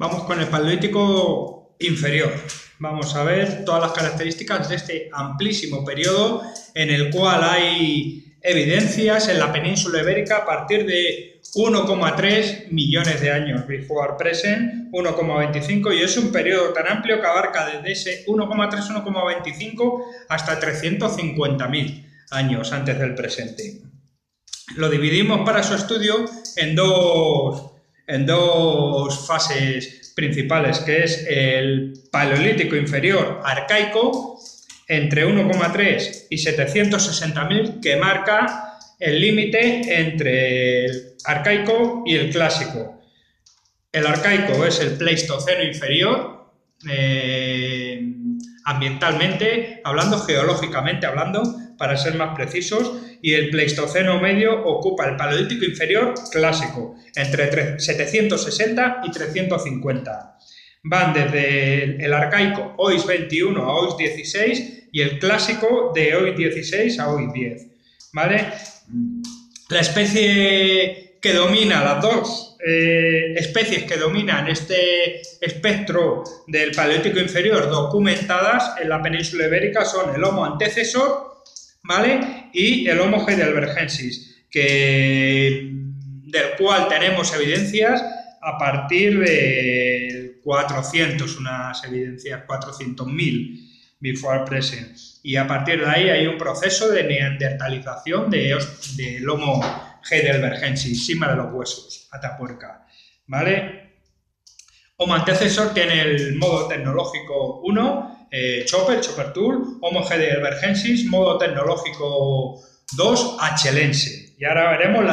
Vamos con el Paleolítico inferior. Vamos a ver todas las características de este amplísimo periodo en el cual hay evidencias en la península ibérica a partir de 1,3 millones de años, before present, 1,25, y es un periodo tan amplio que abarca desde ese 1,3, 1,25 hasta 350.000 años antes del presente. Lo dividimos para su estudio en dos fases principales, que es el Paleolítico inferior arcaico, entre 1,3 y 760.000, que marca el límite entre el arcaico y el clásico. El arcaico es el Pleistoceno inferior, ambientalmente hablando, geológicamente hablando, para ser más precisos, y el Pleistoceno medio ocupa el Paleolítico inferior clásico, entre 760 y 350. Van desde el arcaico OIS 21 a OIS 16 y el clásico de OIS 16 a OIS 10. ¿Vale? La especie que domina, las dos especies que dominan este espectro del Paleolítico inferior documentadas en la península ibérica son el Homo antecesor, ¿vale? Y el Homo heidelbergensis, del cual tenemos evidencias a partir de 400, unas evidencias 400.000 before present. Y a partir de ahí hay un proceso de neandertalización del Homo heidelbergensis, cima de los huesos, Atapuerca, ¿vale? Homo antecesor tiene el modo tecnológico 1, Chopper Tool, Homo heidelbergensis, modo tecnológico 2, achelense. Y ahora veremos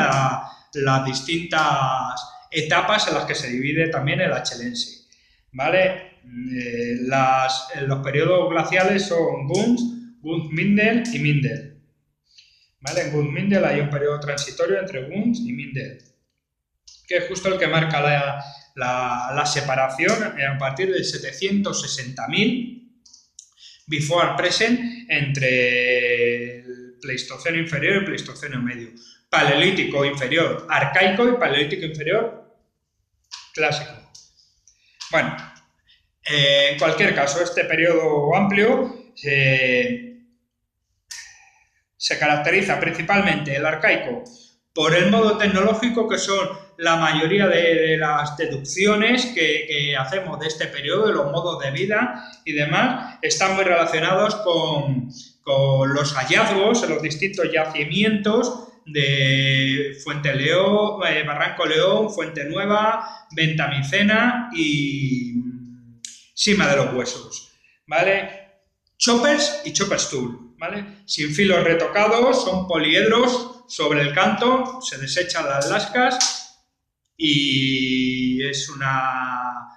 las distintas etapas en las que se divide también el achelense, ¿vale? Los periodos glaciales son Gunz-Mindel y Mindel. ¿Vale? En Gunz-Mindel hay un periodo transitorio entre Gunz y Mindel, que es justo el que marca la separación a partir de 760.000 before present entre el Pleistoceno inferior y el Pleistoceno medio. Paleolítico inferior arcaico y Paleolítico inferior clásico. Bueno, en cualquier caso, este periodo amplio se caracteriza principalmente el arcaico por el modo tecnológico, que son la mayoría de las deducciones que hacemos de este periodo, de los modos de vida y demás, están muy relacionados con los hallazgos en los distintos yacimientos de Fuente León, Barranco León, Fuente Nueva, Ventamicena y Cima de los Huesos, ¿vale? Choppers y Choppers Tool, ¿vale? Sin filos retocados, son poliedros sobre el canto, se desechan las lascas y es una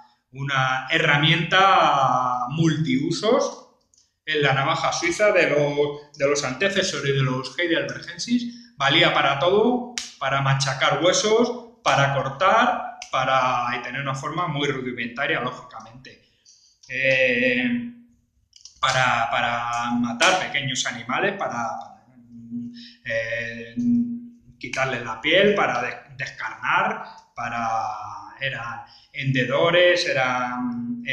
herramienta multiusos. En la navaja suiza de los antecesores y de los heidelbergensis valía para todo, para machacar huesos, para cortar, y tener una forma muy rudimentaria, lógicamente. Para matar pequeños animales, para quitarles la piel, para descarnar, eran hendedores, eran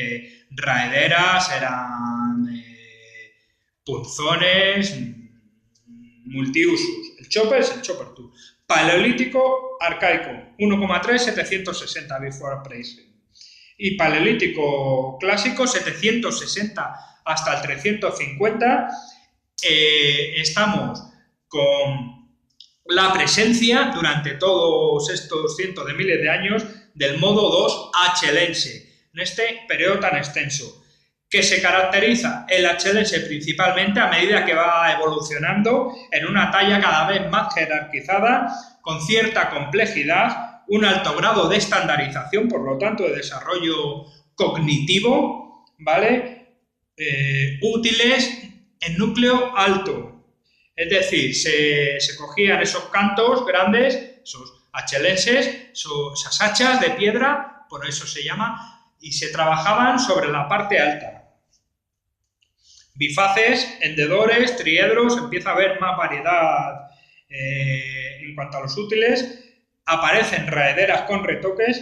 raederas, eran punzones, multiusos. El chopper es el chopper tool. Paleolítico arcaico, 1,3, 760 before present. Y paleolítico clásico, 760 hasta el 350, estamos con la presencia durante todos estos cientos de miles de años del modo 2 achelense, en este periodo tan extenso, que se caracteriza el achelense principalmente a medida que va evolucionando en una talla cada vez más jerarquizada, con cierta complejidad, un alto grado de estandarización, por lo tanto de desarrollo cognitivo, ¿vale? Útiles en núcleo alto, es decir, se cogían esos cantos grandes, esos achelenses, esas hachas de piedra, por eso se llama, y se trabajaban sobre la parte alta. Bifaces, hendedores, triedros, empieza a haber más variedad en cuanto a los útiles, aparecen raederas con retoques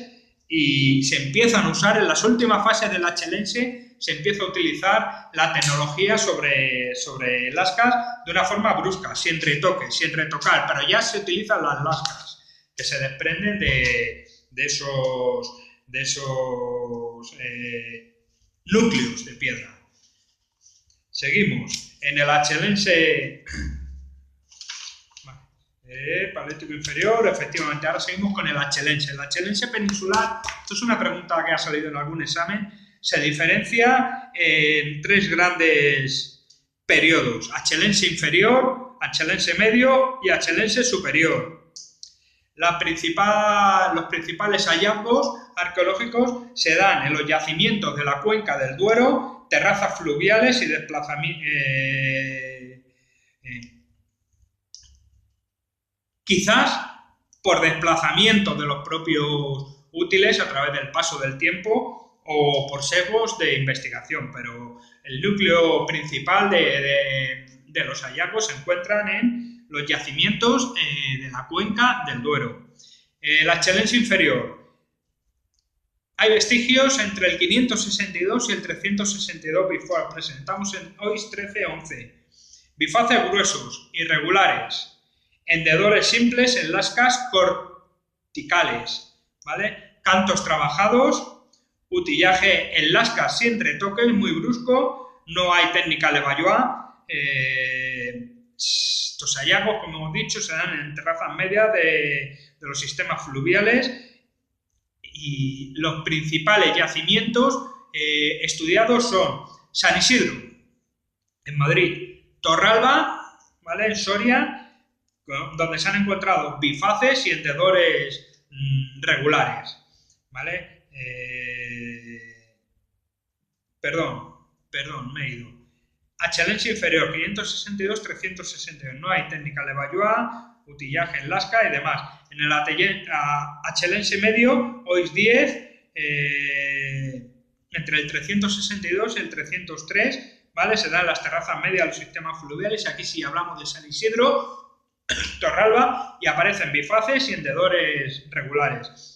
y se empiezan a usar en las últimas fases del achelense, se empieza a utilizar la tecnología sobre lascas de una forma brusca, sin retoque, sin retocar, pero ya se utilizan las lascas que se desprenden de esos núcleos de piedra. Seguimos. En el achelense paleolítico inferior, efectivamente, ahora seguimos con el achelense. El achelense peninsular, esto es una pregunta que ha salido en algún examen, se diferencia en tres grandes periodos: achelense inferior, achelense medio y achelense superior. Los principales hallazgos arqueológicos se dan en los yacimientos de la cuenca del Duero, terrazas fluviales y desplazamientos. Quizás por desplazamiento de los propios útiles a través del paso del tiempo o por sesgos de investigación, pero el núcleo principal de los hallazgos se encuentran en los yacimientos de la cuenca del Duero. El achelense inferior. Hay vestigios entre el 562 y el 362 before. Presentamos en OIS 1311. Bifaces gruesos, irregulares. Hendedores simples en lascas corticales, ¿vale? Cantos trabajados, utillaje en lascas sin retoques, muy brusco, no hay técnica Levallois. Estos hallazgos, como hemos dicho, se dan en terrazas medias de los sistemas fluviales y los principales yacimientos estudiados son San Isidro, en Madrid, Torralba, ¿vale?, en Soria, donde se han encontrado bifaces y hendedores regulares, ¿vale? Perdón, me he ido. Achelense inferior, 562, 362. No hay técnica Levallois, utillaje en lasca y demás. En el achelense medio, OIS 10, entre el 362 y el 303, ¿vale? Se dan las terrazas medias de los sistemas fluviales. Aquí sí hablamos de San Isidro, Torralba, y aparecen bifaces y hendedores regulares.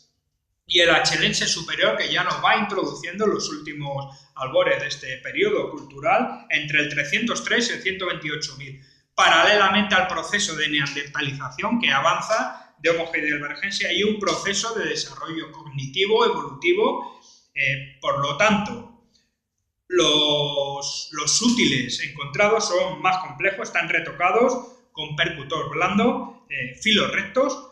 Y el achelense superior, que ya nos va introduciendo los últimos albores de este periodo cultural, entre el 303 y el 128.000, paralelamente al proceso de neandertalización que avanza de Homo heidelbergensis. Hay un proceso de desarrollo cognitivo, evolutivo, por lo tanto, los útiles encontrados son más complejos, están retocados, con percutor blando, filos rectos,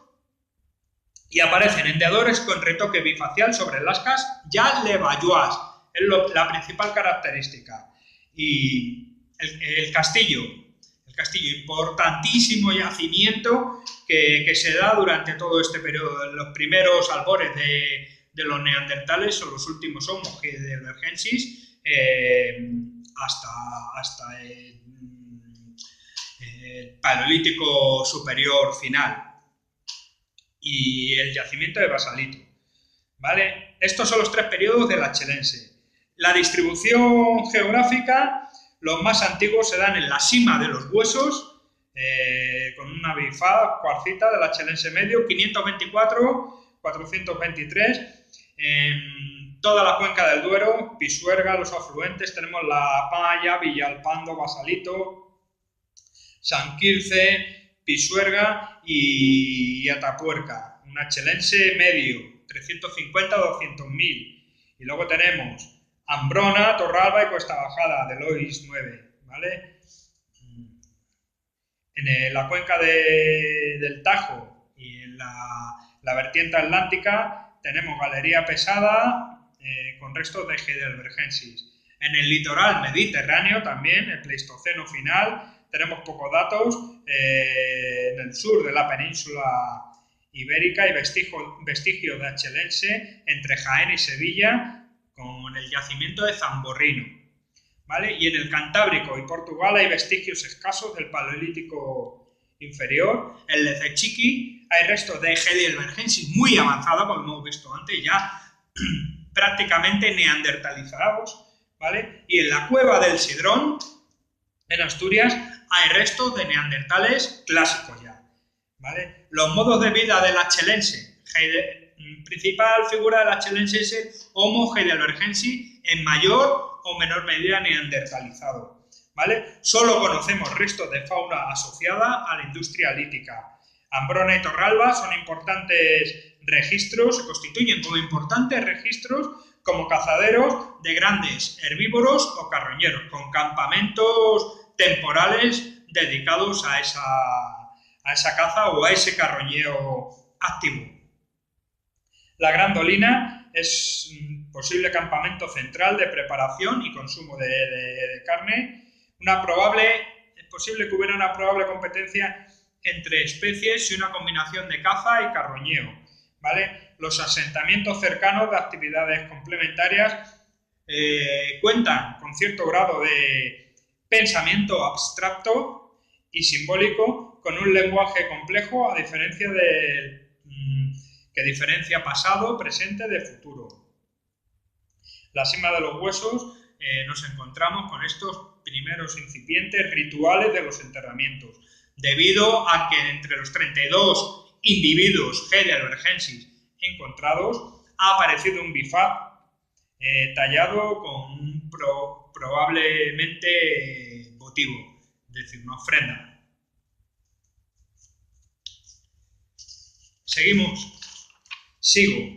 y aparecen hendedores con retoque bifacial sobre lascas ya Levallois, es la principal característica. Y el castillo, importantísimo yacimiento que se da durante todo este periodo. Los primeros albores de los neandertales son los últimos Homo heidelbergensis hasta el paleolítico superior final y el yacimiento de basalito, ¿vale? Estos son los tres periodos del achelense. La distribución geográfica, los más antiguos se dan en la cima de los huesos, con una bifaz cuarcita del achelense medio, 524, 423, en toda la cuenca del Duero, Pisuerga, los afluentes, tenemos La Palla, Villalpando, Basalito, San Quirce, Pisuerga y Atapuerca, un achelense medio, 350 a 200.000. Y luego tenemos Ambrona, Torralba y Cuesta Bajada, del OIS 9, ¿vale? En la cuenca del Tajo y en la vertiente atlántica tenemos galería pesada con restos de heidelbergensis. En el litoral mediterráneo también, el Pleistoceno final, tenemos pocos datos. En el sur de la península ibérica hay vestigios de achelense entre Jaén y Sevilla con el yacimiento de Zamborrino, ¿vale? Y en el Cantábrico y Portugal hay vestigios escasos del paleolítico inferior. En Lecechiqui hay restos de heidelbergensis muy avanzados, como hemos visto antes, ya prácticamente neandertalizados, ¿vale? Y en la cueva del Sidrón, en Asturias, hay restos de neandertales clásicos ya, ¿vale? Los modos de vida del achelense principal figura de la chelense es el Homo heidelbergensis, en mayor o menor medida neandertalizado, ¿vale? Solo conocemos restos de fauna asociada a la industria lítica. Ambrona y Torralba son importantes registros, se constituyen como importantes registros como cazaderos de grandes herbívoros o carroñeros, con campamentos temporales dedicados a esa caza o a ese carroñeo activo. La Grandolina es un posible campamento central de preparación y consumo de carne. Es posible que hubiera una probable competencia entre especies y una combinación de caza y carroñeo, ¿vale? Los asentamientos cercanos de actividades complementarias cuentan con cierto grado de pensamiento abstracto y simbólico, con un lenguaje complejo, a diferencia que diferencia pasado, presente de futuro. La cima de los huesos nos encontramos con estos primeros incipientes rituales de los enterramientos, debido a que entre los 32 individuos heidelbergensis encontrados ha aparecido un bifab tallado con un probablemente votivo, es decir, una ofrenda. Sigo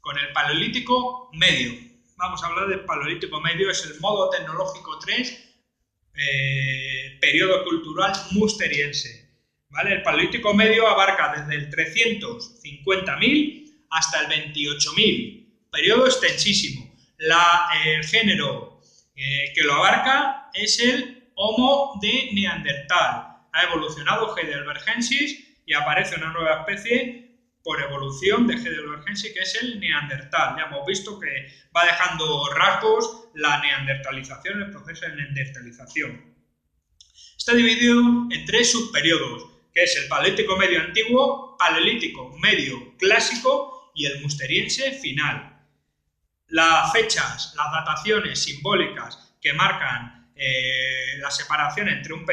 con el Paleolítico Medio. Vamos a hablar del Paleolítico Medio, es el modo tecnológico 3, periodo cultural musteriense, ¿vale? El Paleolítico Medio abarca desde el 350.000 hasta el 28.000, periodo extensísimo. El género que lo abarca es el Homo de Neandertal. Ha evolucionado heidelbergensis y aparece una nueva especie por evolución de heidelbergensis, que es el neandertal. Ya hemos visto que va dejando rasgos la neandertalización, el proceso de neandertalización. Está dividido en 3 subperiodos, que es el Paleolítico Medio Antiguo, Paleolítico Medio Clásico y el Musteriense final. Las fechas, las dataciones simbólicas que marcan la separación entre un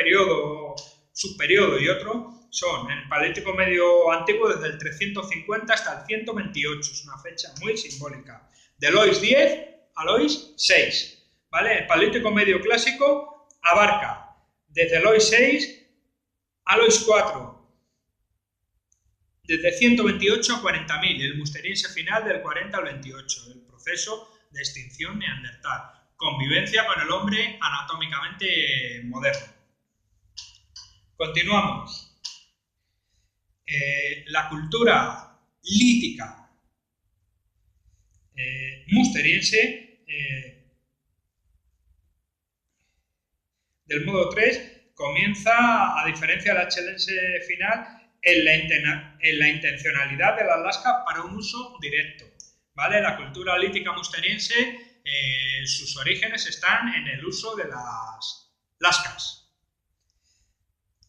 subperiodo y otro son en el Paleolítico Medio Antiguo desde el 350 hasta el 128, es una fecha muy simbólica. Del Lois 10 al Lois 6, ¿vale? El Paleolítico Medio Clásico abarca desde el Lois 6 a Lois 4, desde 128 a 40.000, el musteriense final del 40 al 28, el proceso de extinción neandertal, convivencia con el hombre anatómicamente moderno. Continuamos. La cultura lítica musteriense del modo 3 comienza, a diferencia de la chelense final, en la intencionalidad de las lascas para un uso directo, ¿vale? La cultura lítica musteriense, sus orígenes están en el uso de las lascas.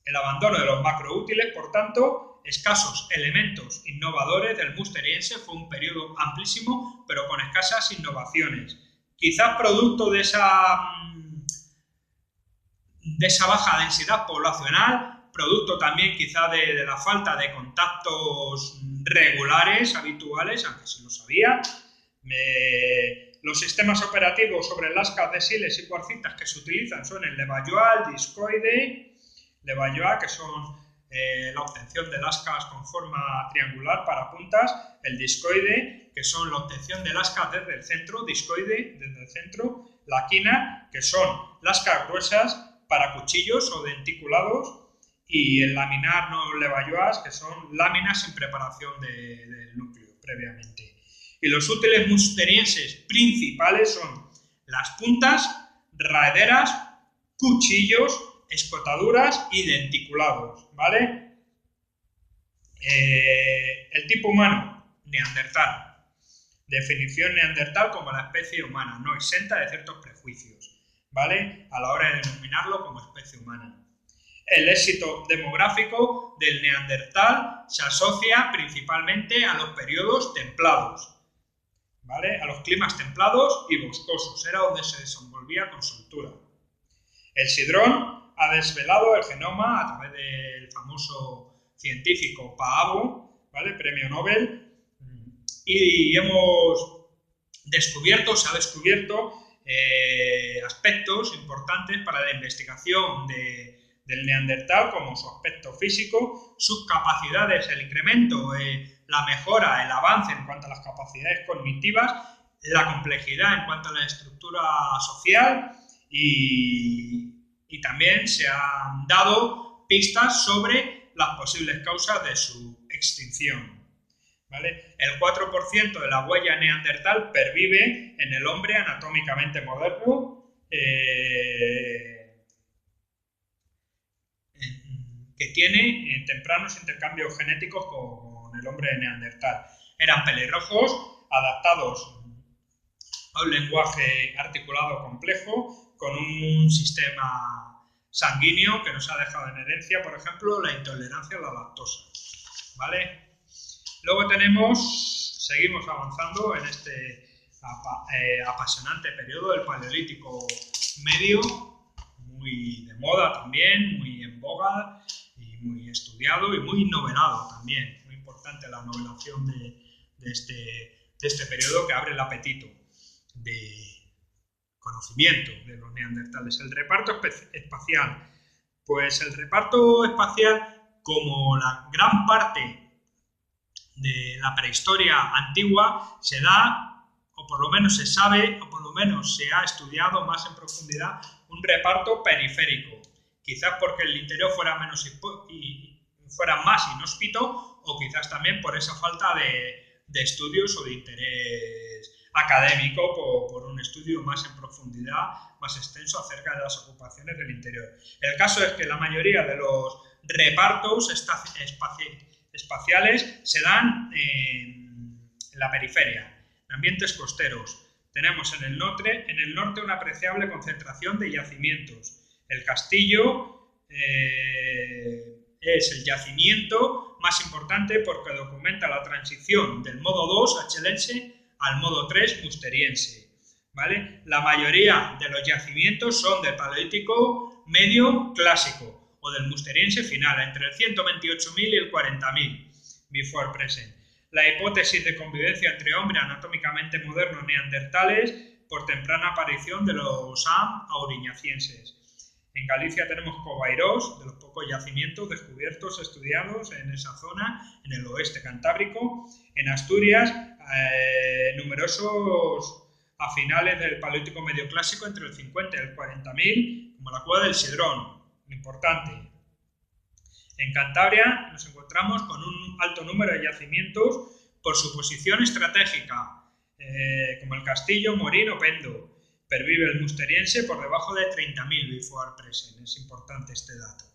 El abandono de los macroútiles, por tanto, escasos elementos innovadores del musteriense, fue un periodo amplísimo, pero con escasas innovaciones. Quizás producto de esa baja densidad poblacional, producto también quizá de la falta de contactos regulares, habituales, aunque se lo sabía. Los sistemas operativos sobre lascas de siles y cuarcitas que se utilizan son el Levallois, el discoide, Levallois, que son la obtención de lascas con forma triangular para puntas, el discoide, que son la obtención de lascas desde el centro, discoide desde el centro, la quina, que son lascas gruesas para cuchillos o denticulados, y el laminar no Levallois, que son láminas sin preparación del núcleo previamente. Y los útiles musterienses principales son las puntas, raederas, cuchillos, escotaduras y denticulados, ¿vale? El tipo humano, neandertal. Definición neandertal como la especie humana, no exenta de ciertos prejuicios, ¿vale? A la hora de denominarlo como especie humana. El éxito demográfico del neandertal se asocia principalmente a los periodos templados, ¿vale? A los climas templados y boscosos, era donde se desenvolvía con soltura. El Sidrón ha desvelado el genoma a través del famoso científico Paavo, ¿vale? Premio Nobel, y se ha descubierto aspectos importantes para la investigación del neandertal, como su aspecto físico, sus capacidades, el incremento, la mejora, el avance en cuanto a las capacidades cognitivas, la complejidad en cuanto a la estructura social y también se han dado pistas sobre las posibles causas de su extinción. ¿Vale? El 4% de la huella neandertal pervive en el hombre anatómicamente moderno, que tiene tempranos intercambios genéticos con el hombre neandertal. Eran pelirrojos, adaptados a un lenguaje articulado complejo, con un sistema sanguíneo que nos ha dejado en herencia, por ejemplo, la intolerancia a la lactosa. ¿Vale? Luego seguimos avanzando en este apasionante periodo del Paleolítico Medio, muy de moda también, muy en boga y muy estudiado y muy novelado también. Muy importante la novelación de este periodo que abre el apetito de conocimiento de los neandertales. El reparto espacial. Pues el reparto espacial, como la gran parte de la prehistoria antigua, se da, o por lo menos se sabe, o por lo menos se ha estudiado más en profundidad, un reparto periférico. Quizás porque el interior fuera más inhóspito, o quizás también por esa falta de estudios o de interés académico por un estudio más en profundidad, más extenso acerca de las ocupaciones del interior. El caso es que la mayoría de los repartos espaciales se dan en la periferia, en ambientes costeros. Tenemos en el norte una apreciable concentración de yacimientos. El castillo es el yacimiento más importante porque documenta la transición del modo 2 achelense al modo 3 musteriense. ¿Vale? La mayoría de los yacimientos son del Paleolítico Medio Clásico o del musteriense final, entre el 128.000 y el 40.000 before present. La hipótesis de convivencia entre hombres anatómicamente modernos neandertales por temprana aparición de los auriñacienses. En Galicia tenemos Covairos, de los pocos yacimientos descubiertos, estudiados en esa zona, en el oeste cantábrico. En Asturias, numerosos a finales del Paleolítico Medio Clásico, entre el 50 y el 40.000, como la Cueva del Sidrón, importante. En Cantabria nos encontramos con un alto número de yacimientos por su posición estratégica, como el Castillo, Morín o Pendo. Pervive el musteriense por debajo de 30.000 before present, es importante este dato.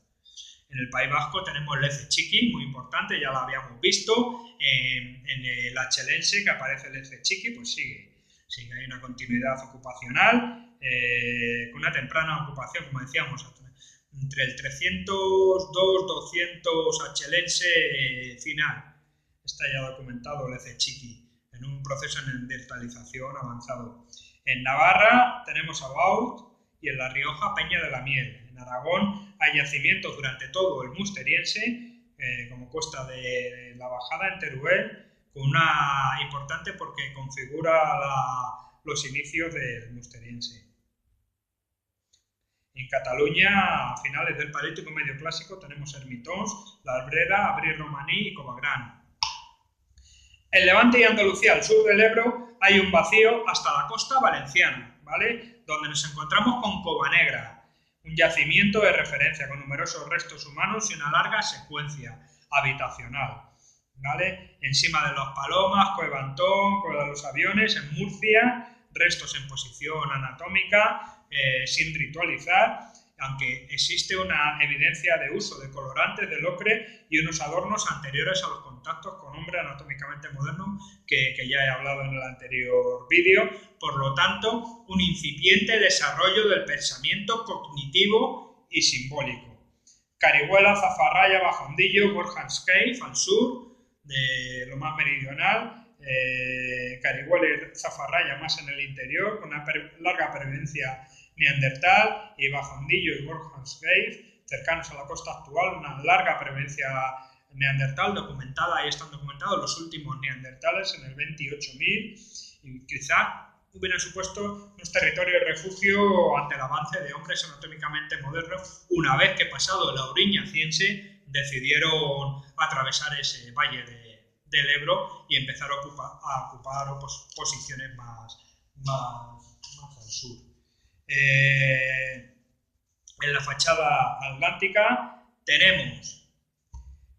En el País Vasco tenemos Lece Chiqui, muy importante, ya lo habíamos visto. En el achelense, que aparece Lece Chiqui, pues sigue, hay una continuidad ocupacional, con una temprana ocupación, como decíamos, entre el 302-200 achelense final. Está ya documentado Lece Chiqui, en un proceso de neandertalización avanzado. En Navarra tenemos a Baud y en La Rioja Peña de la Miel. En Aragón hay yacimientos durante todo el musteriense, como Cuesta de la Bajada en Teruel, con una importante porque configura los inicios del musteriense. En Cataluña, a finales del Paleolítico Medio Clásico, tenemos Ermitons, La Albrera, Abril Romaní y Covagrán. En Levante y Andalucía, al sur del Ebro, hay un vacío hasta la costa valenciana, ¿vale? Donde nos encontramos con Covanegra, un yacimiento de referencia con numerosos restos humanos y una larga secuencia habitacional, ¿vale? Encima de los Palomas, Cueva Antón, Cueva de los Aviones, en Murcia, restos en posición anatómica, sin ritualizar, aunque existe una evidencia de uso de colorantes, del ocre y unos adornos anteriores a los contactos con hombre anatómicamente moderno que ya he hablado en el anterior vídeo. Por lo tanto, un incipiente desarrollo del pensamiento cognitivo y simbólico. Carihuela, Zafarraya, Bajondillo, Gorhams Cave al sur, de lo más meridional, Carihuela y Zafarraya más en el interior, con una larga pervivencia neandertal, y Bajondillo y Gorhams Cave, cercanos a la costa actual, una larga presencia neandertal documentada, ahí están documentados los últimos neandertales en el 28.000 y quizá hubieran supuesto unos territorios de refugio ante el avance de hombres anatómicamente modernos una vez que pasado la orilla ciense decidieron atravesar ese valle del Ebro y empezar a ocupar posiciones más al sur. En la fachada atlántica tenemos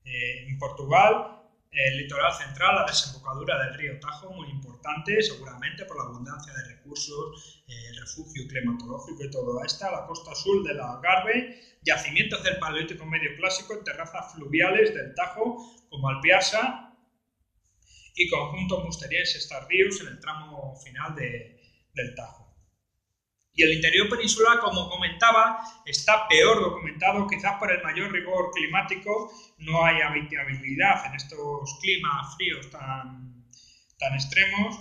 en Portugal el litoral central, la desembocadura del río Tajo, muy importante, seguramente por la abundancia de recursos, el refugio climatológico y todo esto, la costa sur del Algarve, yacimientos del Paleolítico Medio Clásico en terrazas fluviales del Tajo, como Alpiasa, y conjuntos musterienses tardíos en el tramo final del Tajo. Y el interior peninsular, como comentaba, está peor documentado, quizás por el mayor rigor climático. No hay habitabilidad en estos climas fríos tan extremos.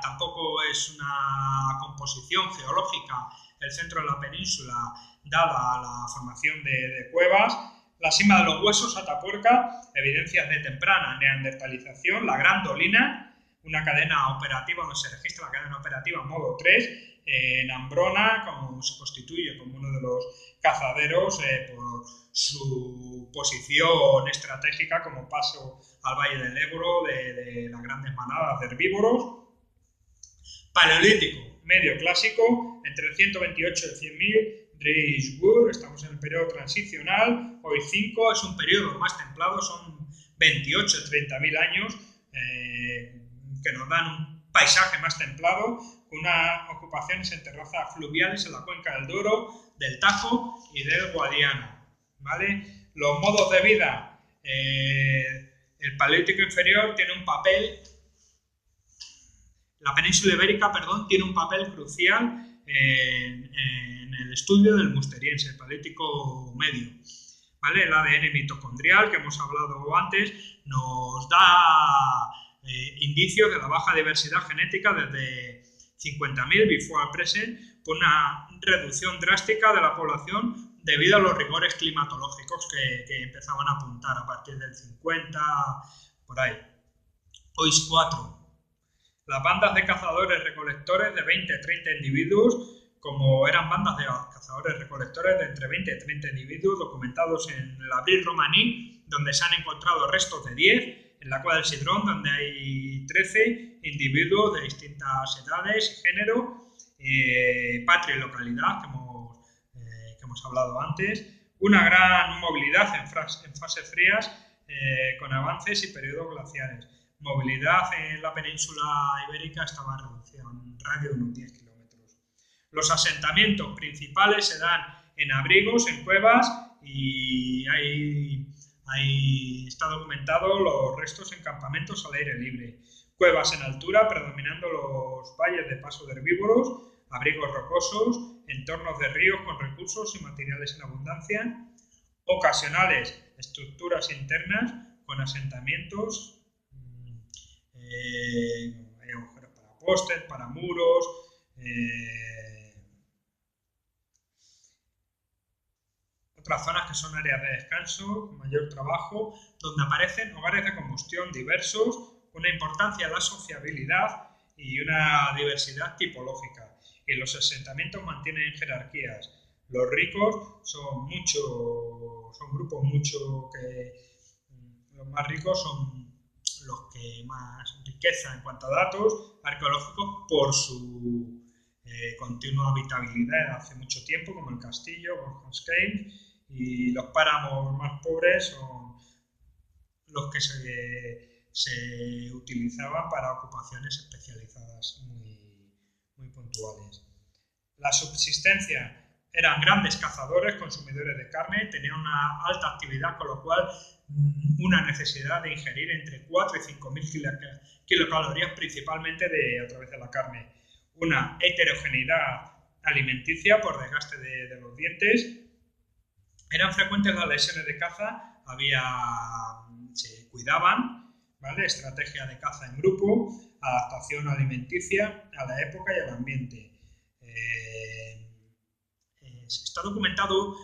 Tampoco es una composición geológica el centro de la península, dada la formación de cuevas. La cima de los huesos, Atapuerca, evidencias de temprana neandertalización. La Gran Dolina, una cadena operativa donde se registra la cadena operativa modo 3, en Ambrona, como se constituye como uno de los cazaderos por su posición estratégica como paso al Valle del Ebro de las grandes manadas de herbívoros. Paleolítico medio clásico, entre el 128 y el 100.000, Dries-Wood, estamos en el periodo transicional, hoy 5, es un periodo más templado, son 28 o 30.000 años, que nos dan un paisaje más templado, con unas ocupaciones en terrazas fluviales en la cuenca del Douro, del Tajo y del Guadiana, ¿vale? Los modos de vida, el Paleolítico inferior tiene un papel, la península ibérica, tiene un papel crucial en el estudio del musteriense, el Paleolítico medio, ¿vale? El ADN mitocondrial que hemos hablado antes nos da indicios de la baja diversidad genética desde 50.000 before present, por una reducción drástica de la población debido a los rigores climatológicos que empezaban a apuntar a partir del 50, por ahí. OIS 4. Las bandas de cazadores-recolectores de 20 a 30 individuos, como eran bandas de cazadores-recolectores de entre 20 y 30 individuos, documentados en el Abril romaní, donde se han encontrado restos de 10, en la cueva del Sidrón, donde hay 13 individuos de distintas edades y género, patria y localidad, que hemos hablado antes, una gran movilidad en fases frías, con avances y periodos glaciares. Movilidad en la península ibérica estaba reducida a un radio de unos 10 kilómetros. Los asentamientos principales se dan en abrigos, en cuevas, y está documentado los restos en campamentos al aire libre. Cuevas en altura, predominando los valles de paso de herbívoros, abrigos rocosos, entornos de ríos con recursos y materiales en abundancia, ocasionales estructuras internas con asentamientos, hay agujeros para postes, para muros, otras zonas que son áreas de descanso, con mayor trabajo, donde aparecen hogares de combustión diversos, una importancia en la sociabilidad y una diversidad tipológica. Y los asentamientos mantienen jerarquías. Los ricos son grupos los más ricos son los que más riqueza en cuanto a datos arqueológicos por su continua habitabilidad hace mucho tiempo, como el castillo, Bornholm, y los páramos más pobres son los que se utilizaban para ocupaciones especializadas muy puntuales. La subsistencia eran grandes cazadores, consumidores de carne, tenían una alta actividad, con lo cual una necesidad de ingerir entre 4 y 5.000 kilocalorías, principalmente a través de la carne. Una heterogeneidad alimenticia por desgaste de los dientes. Eran frecuentes las lesiones de caza, se cuidaban, ¿vale? Estrategia de caza en grupo, adaptación alimenticia a la época y al ambiente. Está documentado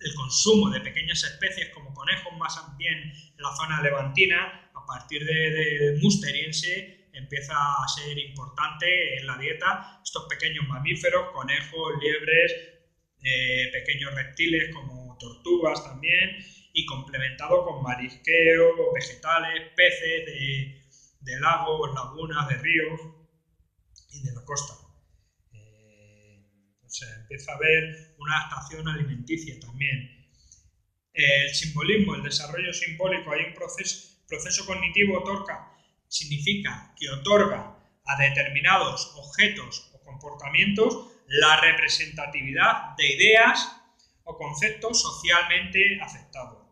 el consumo de pequeñas especies como conejos, más bien en la zona levantina, a partir del musteriense empieza a ser importante en la dieta estos pequeños mamíferos, conejos, liebres, pequeños reptiles como tortugas también, y complementado con marisqueo, vegetales, peces de lagos, lagunas, de ríos y de la costa. O sea, empieza a haber una adaptación alimenticia también. El simbolismo, el desarrollo simbólico, hay un proceso cognitivo otorga, significa que otorga a determinados objetos o comportamientos la representatividad de ideas o conceptos socialmente aceptados.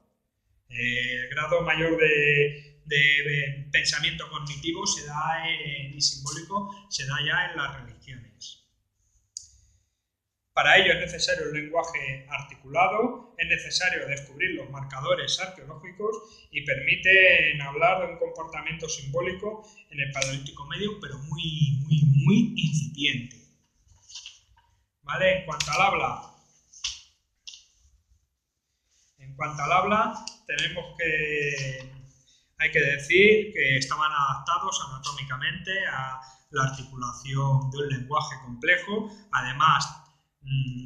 El grado mayor de pensamiento cognitivo se da y simbólico se da ya en las religiones. Para ello es necesario un lenguaje articulado, es necesario descubrir los marcadores arqueológicos y permiten hablar de un comportamiento simbólico en el Paleolítico Medio, pero muy incipiente. ¿Vale? En cuanto al habla, hay que decir que estaban adaptados anatómicamente a la articulación de un lenguaje complejo. Además,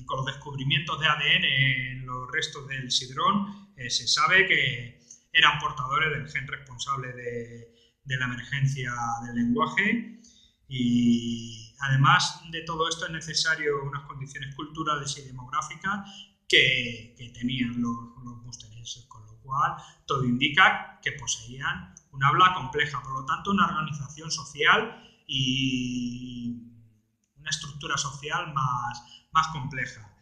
con los descubrimientos de ADN en los restos del sidrón, se sabe que eran portadores del gen responsable de la emergencia del lenguaje, y además de todo esto es necesario unas condiciones culturales y demográficas que tenían los musterienses, con lo cual todo indica que poseían un habla compleja, por lo tanto una organización social y una estructura social más compleja.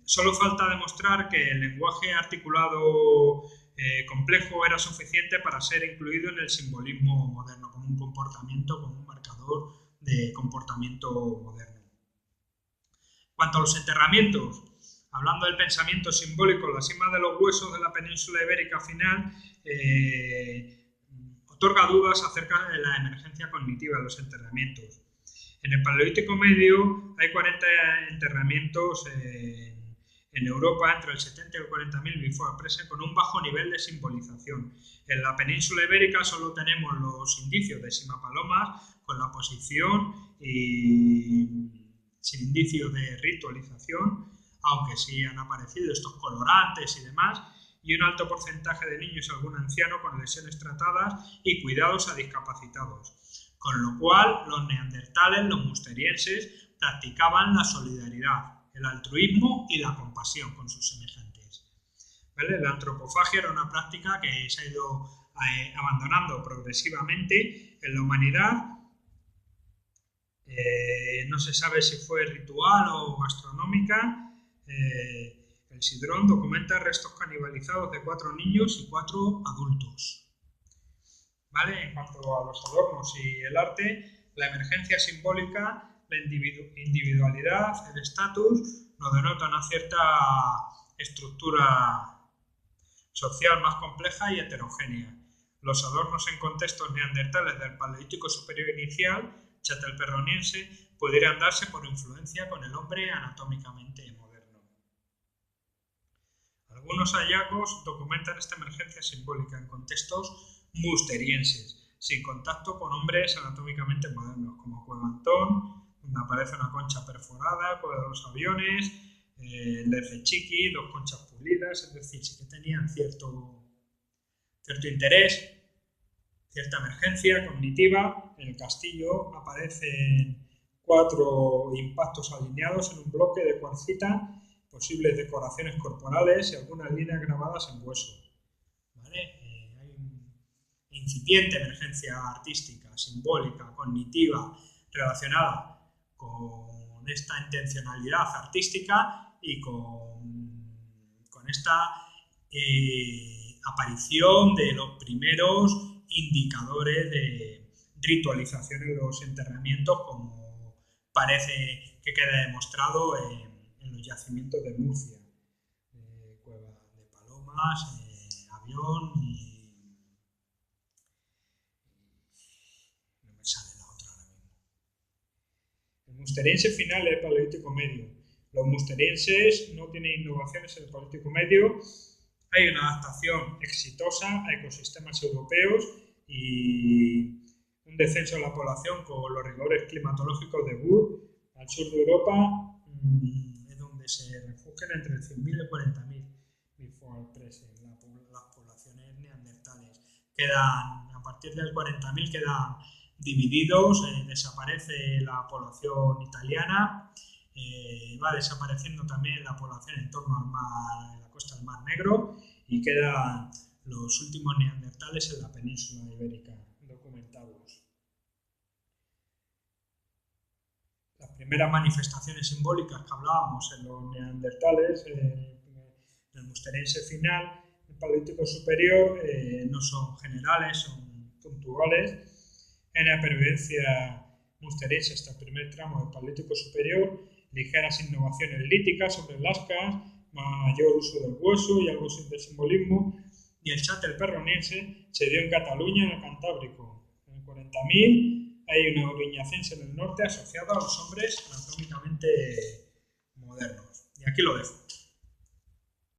Solo falta demostrar que el lenguaje articulado complejo era suficiente para ser incluido en el simbolismo moderno, como un comportamiento, como un marcador de comportamiento moderno. Cuanto a los enterramientos, hablando del pensamiento simbólico, la cima de los huesos de la península ibérica final otorga dudas acerca de la emergencia cognitiva de los enterramientos. En el Paleolítico Medio hay 40 enterramientos en Europa entre el 70 y el 40.000 before present, con un bajo nivel de simbolización. En la península ibérica solo tenemos los indicios de simapalomas con la posición y sin indicios de ritualización, aunque sí han aparecido estos colorantes y demás, y un alto porcentaje de niños y algún anciano con lesiones tratadas y cuidados a discapacitados. Con lo cual, los neandertales, los musterienses, practicaban la solidaridad, el altruismo y la compasión con sus semejantes. ¿Vale? La antropofagia era una práctica que se ha ido abandonando progresivamente en la humanidad. No se sabe si fue ritual o gastronómica. El sidrón documenta restos canibalizados de 4 niños y 4 adultos. ¿Vale? En cuanto a los adornos y el arte, la emergencia simbólica, la individualidad, el estatus, nos denota una cierta estructura social más compleja y heterogénea. Los adornos en contextos neandertales del Paleolítico Superior Inicial, chattelperroniense, pudieran darse por influencia con el hombre anatómicamente moderno. Algunos hallazgos documentan esta emergencia simbólica en contextos musterienses, sin contacto con hombres anatómicamente modernos, como Cueva Antón, donde aparece una concha perforada, Cueva de los Aviones, Lefechiqui, 2 conchas pulidas, es decir, sí que tenían cierto interés, cierta emergencia cognitiva. En el castillo aparecen 4 impactos alineados en un bloque de cuarcita, posibles decoraciones corporales y algunas líneas grabadas en hueso. ¿Vale? Incipiente emergencia artística, simbólica, cognitiva, relacionada con esta intencionalidad artística y con esta aparición de los primeros indicadores de ritualización en los enterramientos, como parece que queda demostrado en los yacimientos de Murcia, Cueva de Palomas, Avión y musteriense final del Paleolítico Medio. Los musterienses no tienen innovaciones en el Paleolítico Medio. Hay una adaptación exitosa a ecosistemas europeos y un descenso de la población con los rigores climatológicos de Bur. Al sur de Europa es donde se refugian entre 100.000 y 40.000 before present, las poblaciones neandertales. A partir del 40.000 quedan divididos, desaparece la población italiana, va desapareciendo también la población en torno al mar, en la costa del Mar Negro, y quedan los últimos neandertales en la península ibérica documentados. Las primeras manifestaciones simbólicas que hablábamos en los neandertales, en el musteriense final, el Paleolítico superior, no son generales, son puntuales. En la pervivencia musteriense hasta el primer tramo del Paleolítico superior, ligeras innovaciones líticas sobre lascas, mayor uso del hueso y algo de simbolismo. Y el chátel perroniense se dio en Cataluña, en el Cantábrico. En el 40.000 hay una oriñacense en el norte asociada a los hombres anatómicamente modernos. Y aquí lo dejo.